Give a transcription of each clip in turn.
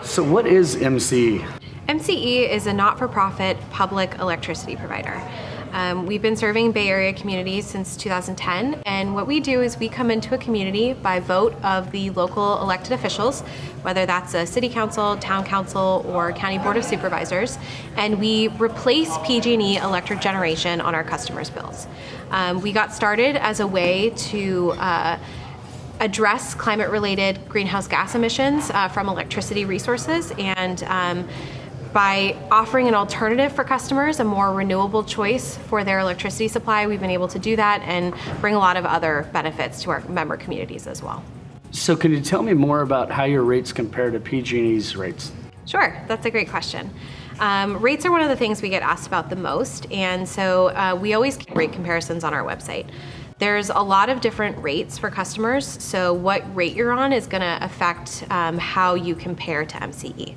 So what is MCE? MCE is a not-for-profit public electricity provider. We've been serving Bay Area communities since 2010, and what we do is we come into a community by vote of the local elected officials, whether that's a city council, town council, or county board of supervisors, and we replace PG&E electric generation on our customers' bills. We got started as a way to address climate-related greenhouse gas emissions from electricity resources, and by offering an alternative for customers, a more renewable choice for their electricity supply, we've been able to do that and bring a lot of other benefits to our member communities as well. So can you tell me more about how your rates compare to PG&E's rates? Sure, that's a great question. Rates are one of the things we get asked about the most, and so we always keep rate comparisons on our website. There's a lot of different rates for customers, so what rate you're on is going to affect how you compare to MCE.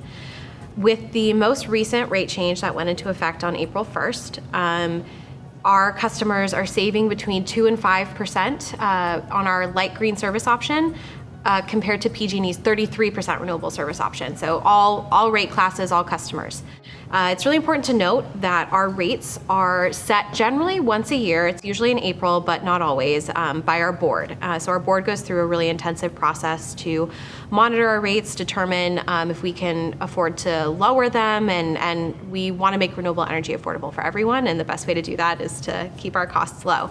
With the most recent rate change that went into effect on April 1st, our customers are saving between 2 and 5% on our light green service option compared to PG&E's 33% renewable service option. So all rate classes, all customers. It's really important to note that our rates are set generally once a year. It's usually in April, but not always, by our board. So our board goes through a really intensive process to monitor our rates, determine if we can afford to lower them, and we want to make renewable energy affordable for everyone, and the best way to do that is to keep our costs low.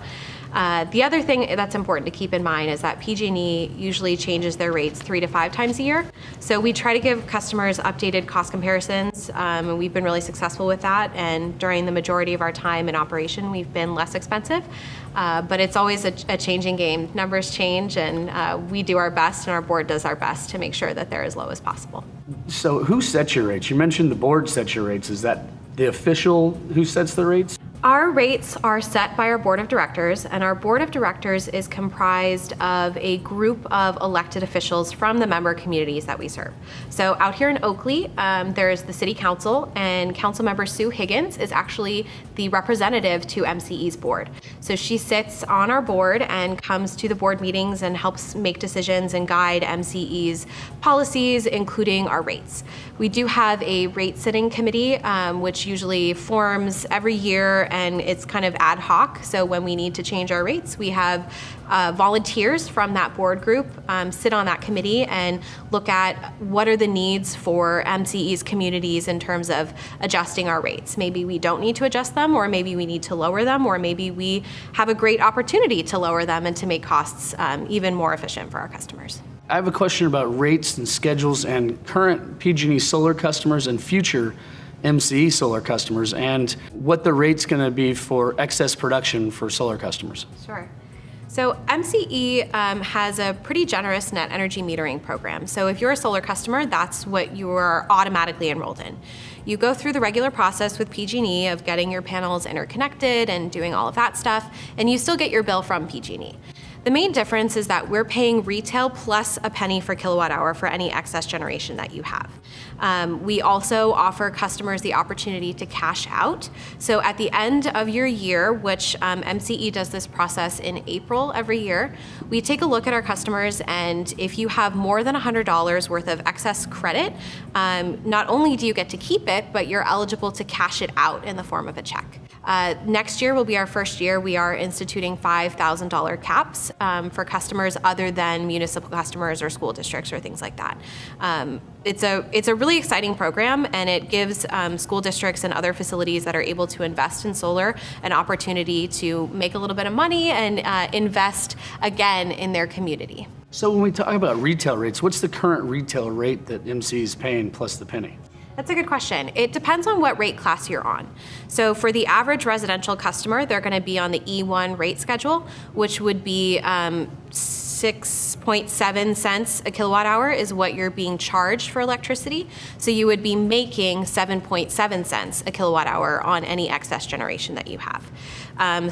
The other thing that's important to keep in mind is that PG&E usually changes their rates 3 to 5 times a year. So we try to give customers updated cost comparisons, and we've been really successful with that. And during the majority of our time in operation, we've been less expensive. But it's always a changing game. Numbers change, and we do our best, and our board does our best to make sure that they're as low as possible. So who sets your rates? You mentioned the board sets your rates. Is that the official who sets the rates? Our rates are set by our board of directors, and our board of directors is comprised of a group of elected officials from the member communities that we serve. So out here in Oakley, there's the city council, and council member Sue Higgins is actually the representative to MCE's board. So she sits on our board and comes to the board meetings and helps make decisions and guide MCE's policies, including our rates. We do have a rate setting committee, which usually forms every year, and it's kind of ad hoc. So when we need to change our rates, we have volunteers from that board group sit on that committee and look at what are the needs for MCE's communities in terms of adjusting our rates. Maybe we don't need to adjust them, or maybe we need to lower them, or maybe we have a great opportunity to lower them and to make costs even more efficient for our customers. I have a question about rates and schedules and current PG&E solar customers and future MCE solar customers, and what the rate's going to be for excess production for solar customers. Sure. So MCE has a pretty generous net energy metering program. So if you're a solar customer, that's what you are automatically enrolled in. You go through the regular process with PG&E of getting your panels interconnected and doing all of that stuff, and you still get your bill from PG&E. The main difference is that we're paying retail plus a penny for kilowatt hour for any excess generation that you have. We also offer customers the opportunity to cash out. So at the end of your year, which MCE does this process in April every year, we take a look at our customers, and if you have more than $100 worth of excess credit, not only do you get to keep it, but you're eligible to cash it out in the form of a check. Next year will be our first year. We are instituting $5,000 caps for customers other than municipal customers or school districts or things like that. It's a really exciting program, and it gives school districts and other facilities that are able to invest in solar an opportunity to make a little bit of money and invest again in their community. So when we talk about retail rates, what's the current retail rate that MCE is paying plus the penny? That's a good question. It depends on what rate class you're on. So for the average residential customer, they're going to be on the E1 rate schedule, which would be 6.7 cents a kilowatt hour is what you're being charged for electricity. So you would be making 7.7 cents a kilowatt hour on any excess generation that you have.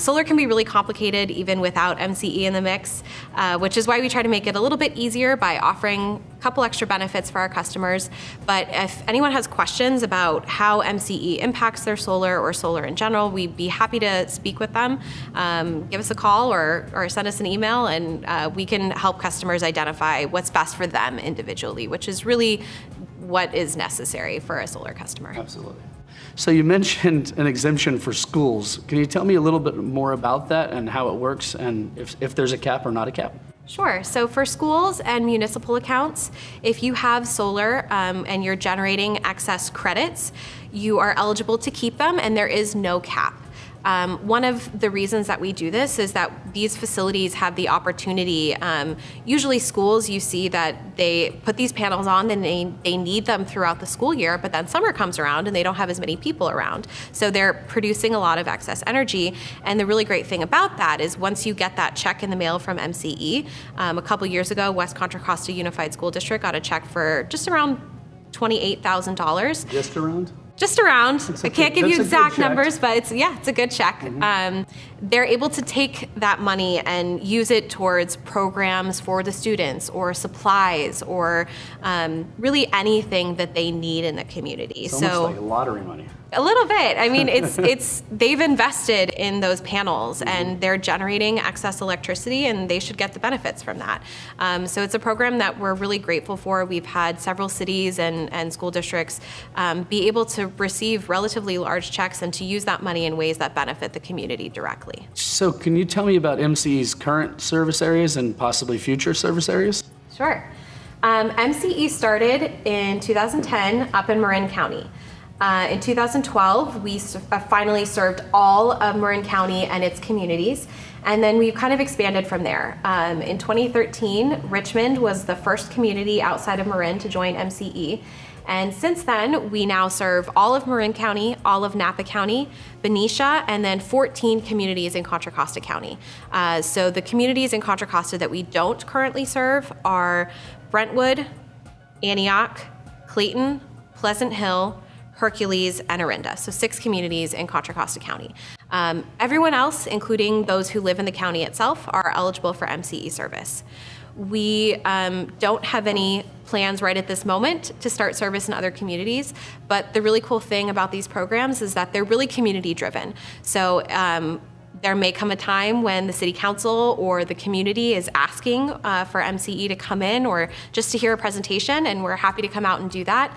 Solar can be really complicated even without MCE in the mix, which is why we try to make it a little bit easier by offering a couple extra benefits for our customers. But if anyone has questions about how MCE impacts their solar or solar in general, we'd be happy to speak with them. Give us a call or send us an email, and we can help customers identify what's best for them individually, which is really what is necessary for a solar customer. Absolutely. So you mentioned an exemption for schools. Can you tell me a little bit more about that and how it works and if there's a cap or not a cap? Sure. So for schools and municipal accounts, if you have solar and you're generating excess credits, you are eligible to keep them and there is no cap. One of the reasons that we do this is that these facilities have the opportunity, usually schools, you see that they put these panels on and they need them throughout the school year, but then summer comes around and they don't have as many people around. So they're producing a lot of excess energy. And the really great thing about that is once you get that check in the mail from MCE, a couple years ago, West Contra Costa Unified School District got a check for just around $28,000. Just around? Just around. I can't give you exact check. numbers, but it's a good check. Mm-hmm. They're able to take that money and use it towards programs for the students or supplies or really anything that they need in the community. It's almost like lottery money. A little bit. I mean, it's they've invested in those panels and they're generating excess electricity and they should get the benefits from that. So it's a program that we're really grateful for. We've had several cities and school districts be able to receive relatively large checks and to use that money in ways that benefit the community directly. So can you tell me about MCE's current service areas and possibly future service areas? Sure. MCE started in 2010 up in Marin County. In 2012, we finally served all of Marin County and its communities, and then we've kind of expanded from there. In 2013, Richmond was the first community outside of Marin to join MCE, and since then, we now serve all of Marin County, all of Napa County, Benicia, and then 14 communities in Contra Costa County. So the communities in Contra Costa that we don't currently serve are Brentwood, Antioch, Clayton, Pleasant Hill, Hercules, and Orinda. So 6 communities in Contra Costa County. Everyone else, including those who live in the county itself, are eligible for MCE service. We don't have any plans right at this moment to start service in other communities, but the really cool thing about these programs is that they're really community driven. So there may come a time when the city council or the community is asking for MCE to come in or just to hear a presentation, and we're happy to come out and do that.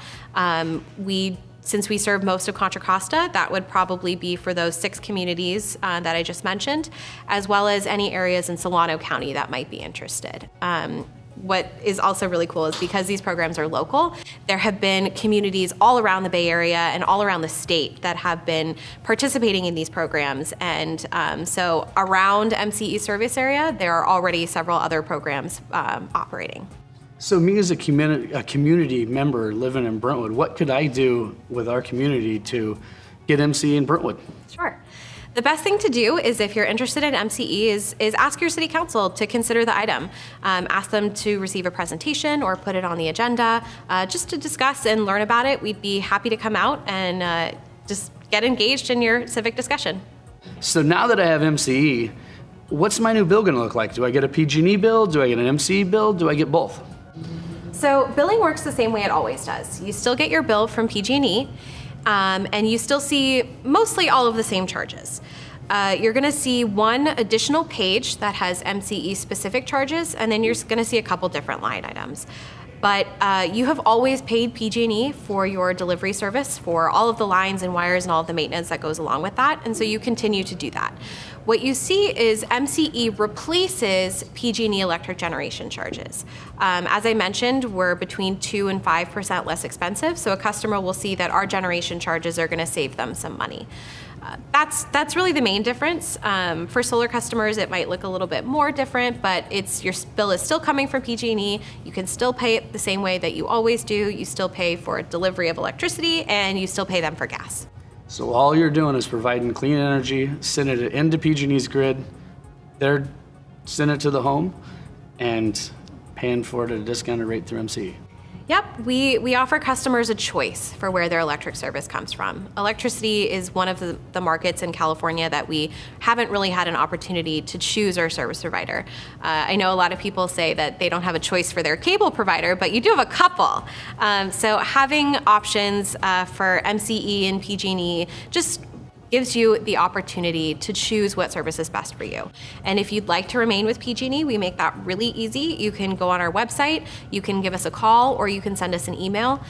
Since we serve most of Contra Costa, that would probably be for those 6 communities that I just mentioned, as well as any areas in Solano County that might be interested. What is also really cool is because these programs are local, there have been communities all around the Bay Area and all around the state that have been participating in these programs. And so around MCE service area, there are already several other programs operating. So me as a community member living in Brentwood, what could I do with our community to get MCE in Brentwood? Sure. The best thing to do is if you're interested in MCE is ask your city council to consider the item. Ask them to receive a presentation or put it on the agenda just to discuss and learn about it. We'd be happy to come out and just get engaged in your civic discussion. So now that I have MCE, what's my new bill going to look like? Do I get a PG&E bill? Do I get an MCE bill? Do I get both? So billing works the same way it always does. You still get your bill from PG&E, and you still see mostly all of the same charges. You're going to see one additional page that has MCE specific charges, and then you're going to see a couple different line items. But you have always paid PG&E for your delivery service for all of the lines and wires and all of the maintenance that goes along with that, and so you continue to do that. What you see is MCE replaces PG&E electric generation charges. As I mentioned, we're between 2 and 5% less expensive, so a customer will see that our generation charges are going to save them some money. That's really the main difference. For solar customers, it might look a little bit more different, but your bill is still coming from PG&E. You can still pay it the same way that you always do. You still pay for delivery of electricity, and you still pay them for gas. So all you're doing is providing clean energy, sending it into PG&E's grid, they're sending it to the home, and paying for it at a discounted rate through MCE. Yep, we offer customers a choice for where their electric service comes from. Electricity is one of the markets in California that we haven't really had an opportunity to choose our service provider. I know a lot of people say that they don't have a choice for their cable provider, but you do have a couple. So having options for MCE and PG&E just gives you the opportunity to choose what service is best for you. And if you'd like to remain with PG&E, we make that really easy. You can go on our website, you can give us a call, or you can send us an email.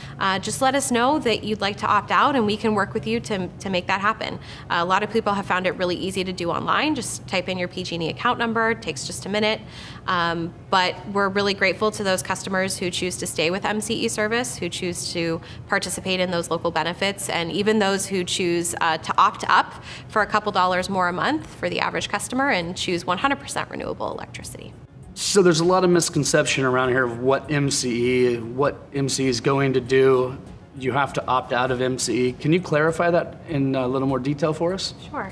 Just let us know that you'd like to opt out, and we can work with you to make that happen. A lot of people have found it really easy to do online. Just type in your PG&E account number. It takes just a minute. But we're really grateful to those customers who choose to stay with MCE service, who choose to participate in those local benefits, and even those who choose to opt up for a couple dollars more a month for the average customer and choose 100% renewable electricity. So there's a lot of misconception around here of what MCE is going to do. You have to opt out of MCE. Can you clarify that in a little more detail for us? Sure.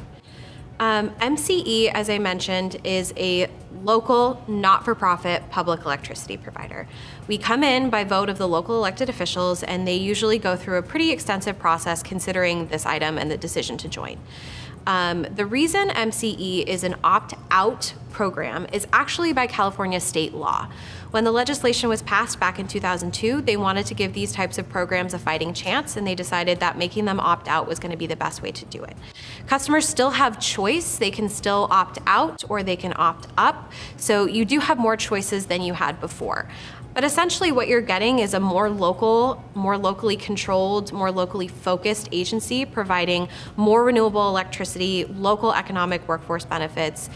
MCE, as I mentioned, is a local, not-for-profit public electricity provider. We come in by vote of the local elected officials, and they usually go through a pretty extensive process considering this item and the decision to join. The reason MCE is an opt-out program is actually by California state law. When the legislation was passed back in 2002, they wanted to give these types of programs a fighting chance, and they decided that making them opt out was going to be the best way to do it. Customers still have choice. They can still opt out or they can opt up. So you do have more choices than you had before. But essentially what you're getting is a more local, more locally controlled, more locally focused agency providing more renewable electricity, local economic workforce benefits.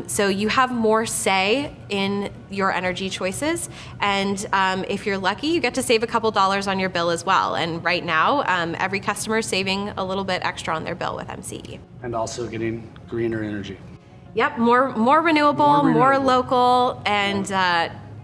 So you have more say in your energy choices. And if you're lucky, you get to save a couple dollars on your bill as well. And right now, every customer is saving a little bit extra on their bill with MCE. And also getting greener energy. Yep, more renewable, more local, and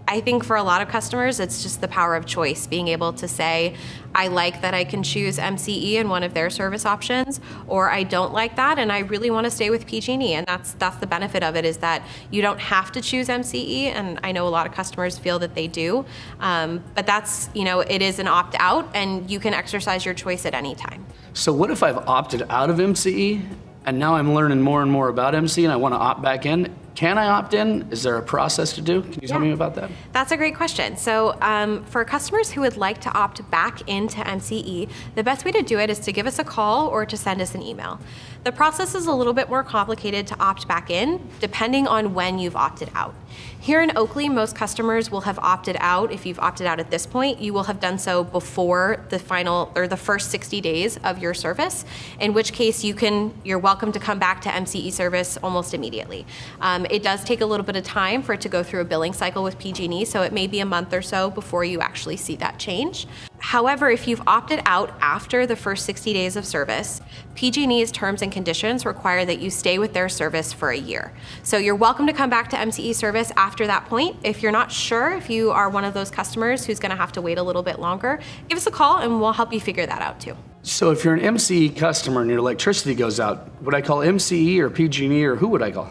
I think for a lot of customers, it's just the power of choice, being able to say, I like that I can choose MCE in one of their service options, or I don't like that and I really want to stay with PG&E. And that's the benefit of it, is that you don't have to choose MCE, and I know a lot of customers feel that they do. But that's, it is an opt-out, and you can exercise your choice at any time. So what if I've opted out of MCE and now I'm learning more and more about MCE and I want to opt back in? Can I opt in? Is there a process to do? Can you tell me about that? That's a great question. So for customers who would like to opt back into MCE, the best way to do it is to give us a call or to send us an email. The process is a little bit more complicated to opt back in, depending on when you've opted out. Here in Oakley, most customers will have opted out. If you've opted out at this point, you will have done so before the first 60 days of your service, in which case you're welcome to come back to MCE service almost immediately. It does take a little bit of time for it to go through a billing cycle with PG&E, so it may be a month or so before you actually see that change. However, if you've opted out after the first 60 days of service, PG&E's terms and conditions require that you stay with their service for a year. So you're welcome to come back to MCE service after that point. If you're not sure, if you are one of those customers who's going to have to wait a little bit longer, give us a call and we'll help you figure that out too. So if you're an MCE customer and your electricity goes out, would I call MCE or PG&E, or who would I call?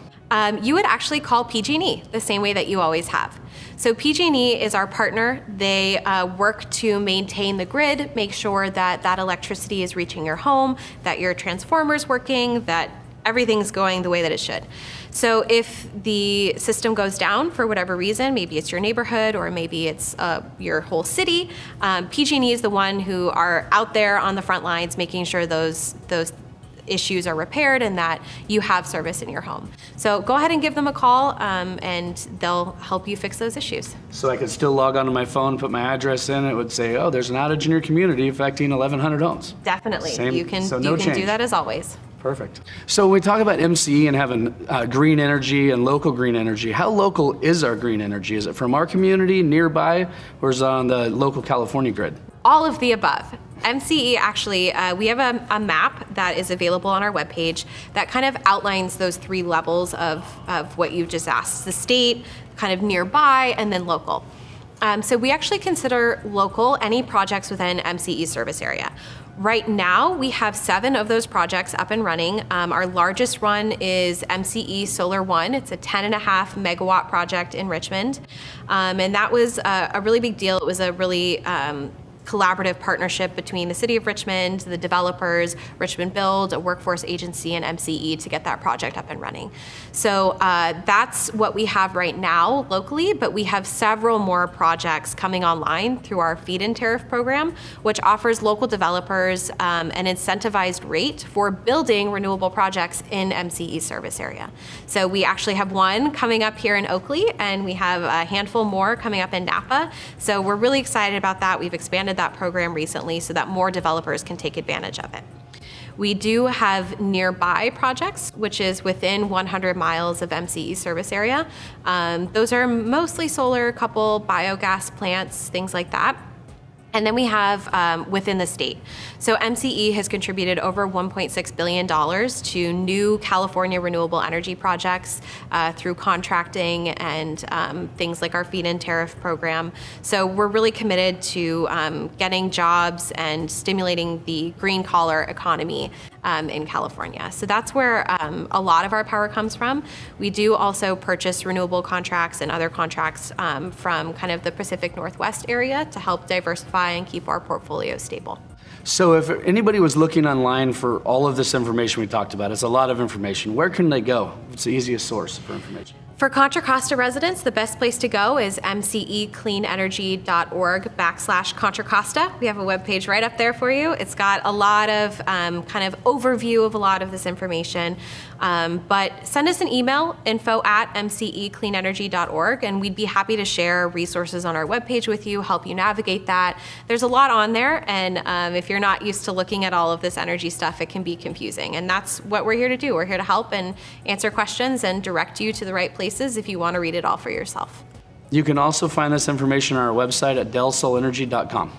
You would actually call PG&E the same way that you always have. So PG&E is our partner. They work to maintain the grid, make sure that electricity is reaching your home, that your transformer's working, that everything's going the way that it should. So if the system goes down for whatever reason, maybe it's your neighborhood or maybe it's your whole city, PG&E is the one who are out there on the front lines making sure those issues are repaired and that you have service in your home. So go ahead and give them a call and they'll help you fix those issues. So I could still log onto my phone, put my address in, it would say, oh, there's an outage in your community affecting 1,100 homes. Definitely. You can change. do that as always. Perfect. So when we talk about MCE and having green energy and local green energy, how local is our green energy? Is it from our community, nearby, or is it on the local California grid? All of the above. MCE actually, we have a map that is available on our webpage that kind of outlines those three levels of what you just asked: the state, kind of nearby, and then local. So we actually consider local any projects within MCE service area. Right now, we have 7 of those projects up and running. Our largest one is MCE Solar 1. It's a 10.5 megawatt project in Richmond. And that was a really big deal. It was a really collaborative partnership between the City of Richmond, the developers, Richmond Build, a workforce agency, and MCE to get that project up and running. So that's what we have right now locally, but we have several more projects coming online through our feed-in tariff program, which offers local developers an incentivized rate for building renewable projects in MCE service area. So we actually have one coming up here in Oakley, and we have a handful more coming up in Napa. So we're really excited about that. We've expanded that program recently so that more developers can take advantage of it. We do have nearby projects, which is within 100 miles of MCE service area. Those are mostly solar, couple biogas plants, things like that. And then we have within the state. So MCE has contributed over $1.6 billion to new California renewable energy projects through contracting and things like our feed-in tariff program. So we're really committed to getting jobs and stimulating the green collar economy in California. So that's where a lot of our power comes from. We do also purchase renewable contracts and other contracts from kind of the Pacific Northwest area to help diversify and keep our portfolio stable. So if anybody was looking online for all of this information we talked about, it's a lot of information, where can they go? What's the easiest source for information? For Contra Costa residents, the best place to go is mcecleanenergy.org/Contra Costa. We have a webpage right up there for you. It's got a lot of kind of overview of a lot of this information. But send us an email, info@mcecleanenergy.org, and we'd be happy to share resources on our webpage with you, help you navigate that. There's a lot on there, and if you're not used to looking at all of this energy stuff, it can be confusing. And that's what we're here to do. We're here to help and answer questions and direct you to the right places if you want to read it all for yourself. You can also find this information on our website at delsoulenergy.com.